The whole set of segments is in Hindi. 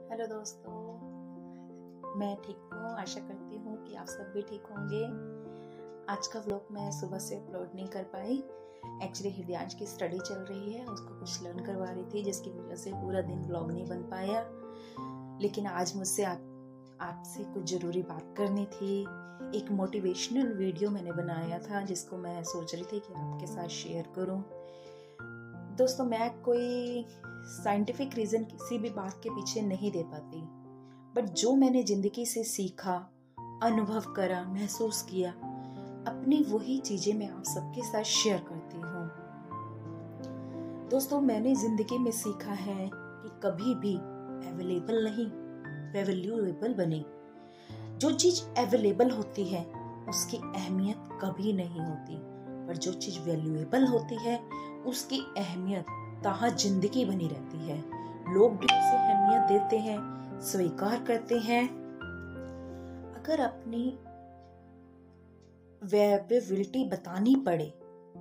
हेलो दोस्तों, मैं ठीक हूँ। आशा करती हूँ कि आप सब भी ठीक होंगे। आज का व्लॉग मैं सुबह से अपलोड नहीं कर पाई। एक्चुअली हृदयांश की स्टडी चल रही है, उसको कुछ लर्न करवा रही थी, जिसकी वजह से पूरा दिन व्लॉग नहीं बन पाया। लेकिन आज मुझसे आपसे कुछ ज़रूरी बात करनी थी। एक मोटिवेशनल वीडियो मैंने बनाया था, जिसको मैं सोच रही थी कि आपके साथ शेयर करूँ। दोस्तों, मैं कोई साइंटिफिक रीज़न किसी भी बात के पीछे नहीं दे पाती, बट जो मैंने ज़िंदगी से सीखा, अनुभव करा, महसूस किया, अपनी वही चीज़ें मैं आप सबके साथ शेयर करती हूँ। दोस्तों, मैंने ज़िंदगी में सीखा है कि कभी भी अवेलेबल नहीं, वैल्यूएबल बने। जो चीज़ अवेलेबल होती है उसकी अहमियत कभी नहीं होती, पर जो चीज़ वैल्यूएबल होती है उसकी अहमियत ताहा जिंदगी बनी रहती है। लोग भी उसे अहमियत देते हैं, स्वीकार करते हैं। अगर अपनी वैल्यूएबिलिटी बतानी पड़े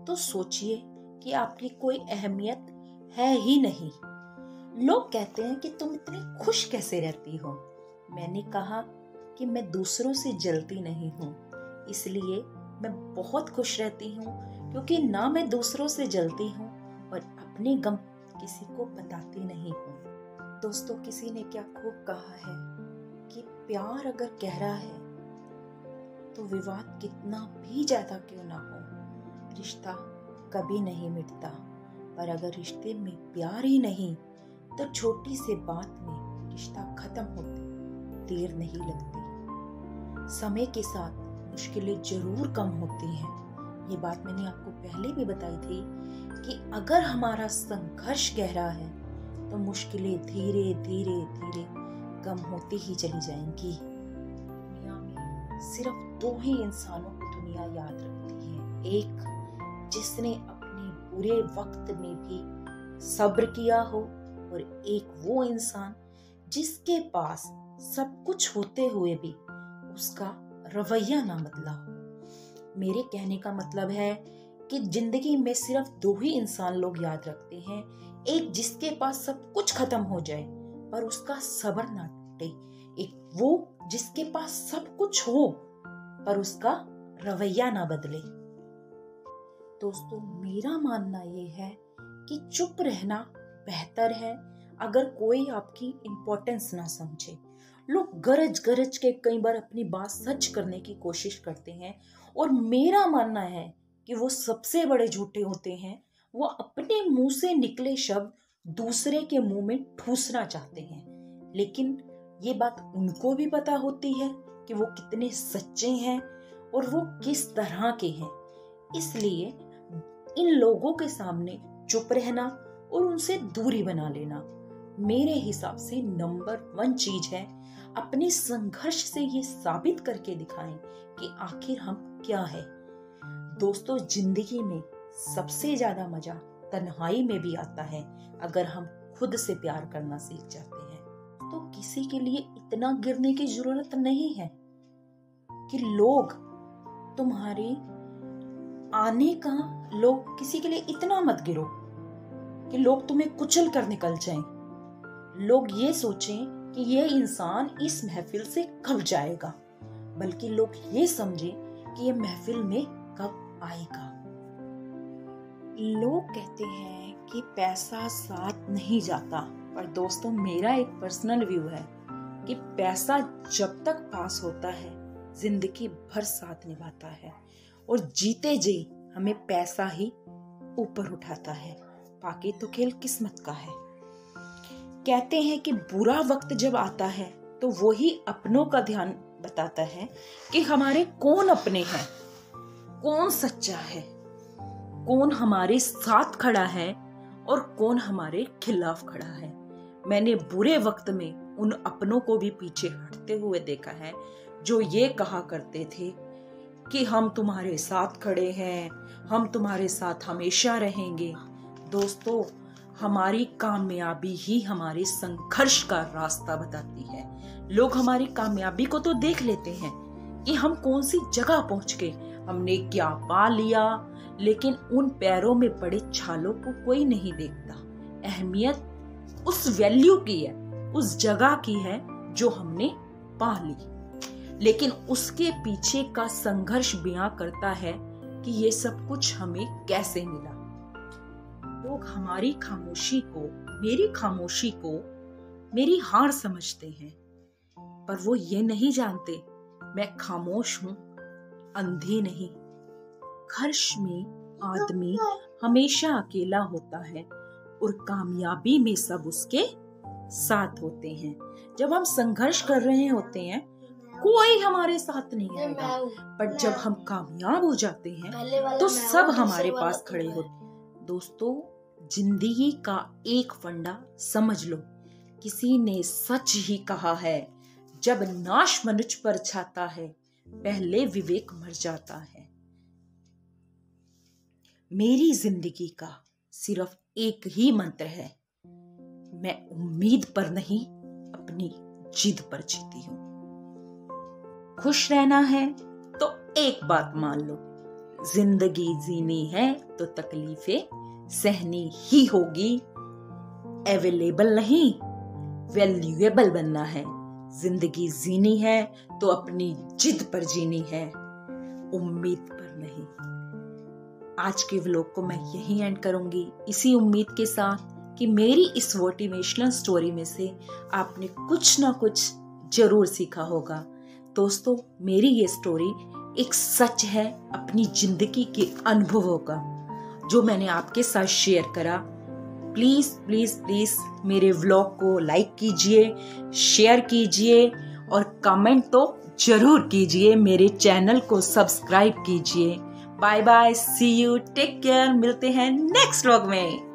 तो सोचिए कि आपकी कोई अहमियत है ही नहीं। लोग कहते हैं कि तुम इतनी खुश कैसे रहती हो। मैंने कहा कि मैं दूसरों से जलती नहीं हूँ, इसलिए मैं बहुत खुश रहती हूँ, क्योंकि ना मैं दूसरों से जलती हूँ और अपने गम किसी को बताती नहीं हूँ। दोस्तों, किसी ने क्या खूब कहा है कि प्यार अगर गहरा है तो विवाद कितना भी ज्यादा क्यों ना हो, रिश्ता कभी नहीं मिटता। पर अगर रिश्ते में प्यार ही नहीं तो छोटी सी बात में रिश्ता खत्म होते देर नहीं लगती। समय के साथ मुश्किलें जरूर कम होती हैं। ये बात मैंने आपको पहले भी बताई थी कि अगर हमारा संघर्ष गहरा है तो मुश्किलें धीरे धीरे धीरे कम होती ही चली जाएंगी। दुनिया में सिर्फ दो ही इंसानों को दुनिया याद रखती है। एक जिसने अपने बुरे वक्त में भी सब्र किया हो, और एक वो इंसान जिसके पास सब कुछ होते हुए भी उसका रवैया ना बदला हो। मेरे कहने का मतलब है कि जिंदगी में सिर्फ दो ही इंसान लोग याद रखते हैं। एक जिसके पास सब कुछ खत्म हो जाए पर उसका सब्र ना टूटे, एक वो जिसके पास सब कुछ हो पर उसका रवैया ना बदले। दोस्तों, मेरा मानना ये है कि चुप रहना बेहतर है अगर कोई आपकी इम्पोर्टेंस ना समझे। लोग गरज गरज के कई बार अपनी बात सच करने की कोशिश करते हैं, और मेरा मानना है कि वो सबसे बड़े झूठे होते हैं। वो अपने मुंह से निकले शब्द दूसरे के मुंह में ठूसना चाहते हैं, लेकिन ये बात उनको भी पता होती है कि वो कितने सच्चे हैं और वो किस तरह के हैं। इसलिए इन लोगों के सामने चुप रहना और उनसे दूरी बना लेना मेरे हिसाब से नंबर 1 चीज है। अपने संघर्ष से ये साबित करके दिखाएं कि आखिर हम क्या है। दोस्तों, जिंदगी में सबसे ज्यादा मजा तन्हाई में भी आता है अगर हम खुद से प्यार करना सीख जाते हैं। तो किसी के लिए इतना गिरने की जरूरत नहीं है कि लोग तुम्हारे आने का, लोग किसी के लिए इतना मत गिरो कि लोग तुम्हें कुचल कर निकल जाएं। लोग ये सोचें कि ये इंसान इस महफिल से कब जाएगा, बल्कि लोग ये समझें कि ये महफिल में कब आएगा। लोग कहते हैं कि पैसा साथ नहीं जाता, पर दोस्तों, मेरा एक पर्सनल व्यू है कि पैसा जब तक पास होता है जिंदगी भर साथ निभाता है, और जीते जी हमें पैसा ही ऊपर उठाता है। बाकी तो खेल किस्मत का है। कहते हैं कि बुरा वक्त जब आता है तो वो ही अपनों का ध्यान बताता है कि हमारे कौन अपने हैं, कौन सच्चा है, कौन हमारे साथ खड़ा है और कौन हमारे खिलाफ खड़ा है। मैंने बुरे वक्त में उन अपनों को भी पीछे हटते हुए देखा है जो ये कहा करते थे कि हम तुम्हारे साथ खड़े हैं, हम तुम्हारे साथ हमेशा रहेंगे। दोस्तों, हमारी कामयाबी ही हमारे संघर्ष का रास्ता बताती है। लोग हमारी कामयाबी को तो देख लेते हैं कि हम कौन सी जगह पहुंच गए, हमने क्या पा लिया, लेकिन उन पैरों में पड़े छालों को कोई नहीं देखता। अहमियत उस वैल्यू की है उस जगह की है जो हमने पा ली, लेकिन उसके पीछे का संघर्ष बयां करता है कि ये सब कुछ हमें कैसे मिला। लोग हमारी खामोशी को, मेरी खामोशी को मेरी हार समझते हैं, पर वो ये नहीं जानते मैं खामोश हूं, अंधी नहीं। संघर्ष में आदमी हमेशा अकेला होता है और कामयाबी में सब उसके साथ होते हैं। जब हम संघर्ष कर रहे होते हैं कोई हमारे साथ नहीं रहेगा, पर जब हम कामयाब हो जाते हैं तो सब हमारे पास खड़े होते हैं। दोस्तों, जिंदगी का एक फंडा समझ लो, किसी ने सच ही कहा है, जब नाश मनुष्य पर छाता है पहले विवेक मर जाता है। मेरी जिंदगी का सिर्फ एक ही मंत्र है, मैं उम्मीद पर नहीं अपनी जिद पर जीती हूं। खुश रहना है तो एक बात मान लो, जिंदगी जीनी है तो तकलीफें सहनी ही होगी। अवेलेबल नहीं, वैल्यूएबल बनना है। जिंदगी जीनी है तो अपनी जिद पर जीनी है, उम्मीद पर नहीं। आज के व्लॉग को मैं यहीं एंड करूंगी, इसी उम्मीद के साथ कि मेरी इस मोटिवेशनल स्टोरी में से आपने कुछ ना कुछ जरूर सीखा होगा। दोस्तों, मेरी ये स्टोरी एक सच है अपनी जिंदगी के अनुभवों का, जो मैंने आपके साथ शेयर करा। प्लीज प्लीज प्लीज मेरे व्लॉग को लाइक कीजिए, शेयर कीजिए और कमेंट तो जरूर कीजिए। मेरे चैनल को सब्सक्राइब कीजिए। Bye bye, see you, take care, मिलते हैं नेक्स्ट व्लॉग में।